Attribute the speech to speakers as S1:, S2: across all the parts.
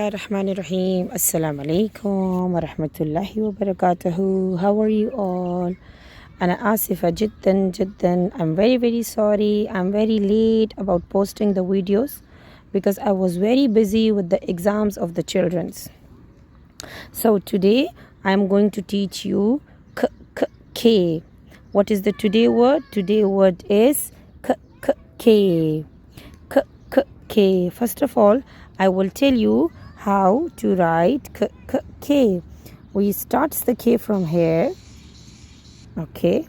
S1: Bismillahirrahmanirrahim. Assalamu alaikum wa rahmatullahi wa barakatuhu. How are you all? أنا آسفة جدا جدا. I'm very sorry. I'm very late about posting the videos because I was very busy with the exams of the children's. So today I'm going to teach you K. What is the today word? Today word is K. K. First of all, I will tell you how to write K. We start the K from here. Okay.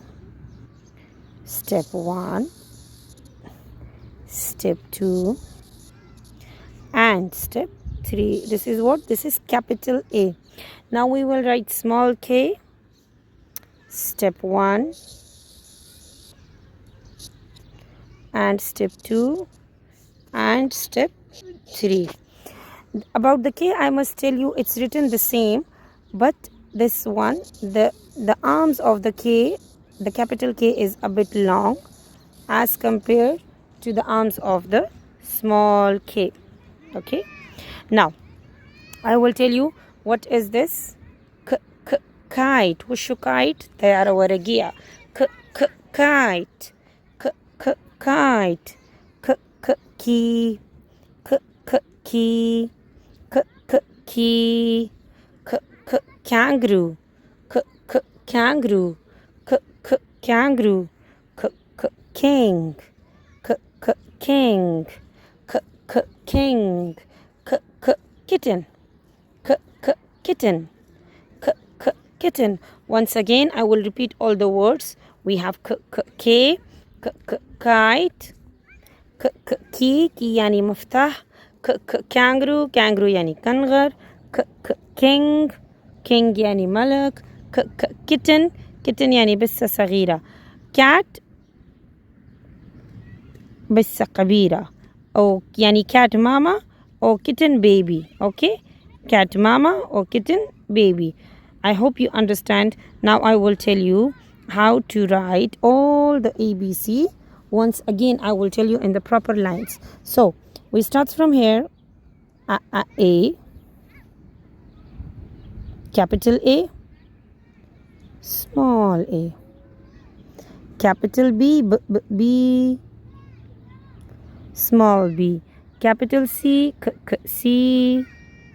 S1: Step 1, step 2, and step 3. This is what? This is capital A. Now we will write small k. Step 1 and step 2 and step 3. About the K, I must tell you it's written the same, but this one, the arms of the K, the capital K is a bit long as compared to the arms of the small k. Okay. Now, I will tell you what is this. Kite. وشو kite؟ طيارة ورقية. Kite. Kite. Key. Key. Key. Kangaroo. Kangaroo. Kangaroo. King. King. King. Kitten. Kitten. Kitten. Once again, I will repeat all the words. We have K, kite, key, key يعني مفتاح, kangaroo, kangaroo يعني كنغر, king, king يعني ملك, kitten, kitten يعني بسة صغيرة, cat بسة كبيرة, أو يعني cat mama or kitten baby. Okay, cat mama or kitten baby. I hope you understand. Now I will tell you how to write all the ABC. Once again, I will tell you in the proper lines. So, we start from here. A. Capital A. Small a. Capital B. B. Small b. Capital C. C.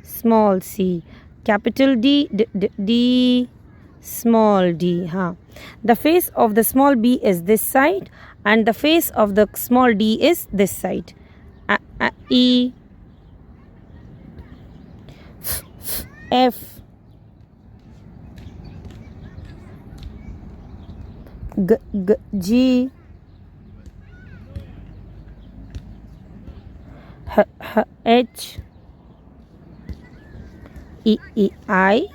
S1: Small c. Capital D, D, small d. The face of the small b is this side and the face of the small d is this side. E, F, G, H, I,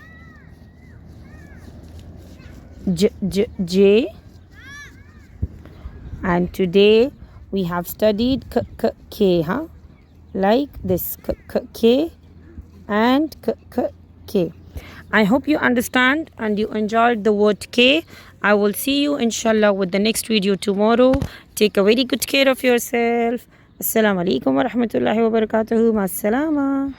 S1: J, and today we have studied K, like this, K and K. I hope you understand and you enjoyed the word K. I will see you inshallah with the next video tomorrow. Take a very good care of yourself. Assalamu alaikum wa rahmatullahi wa barakatuhu. Ma salama.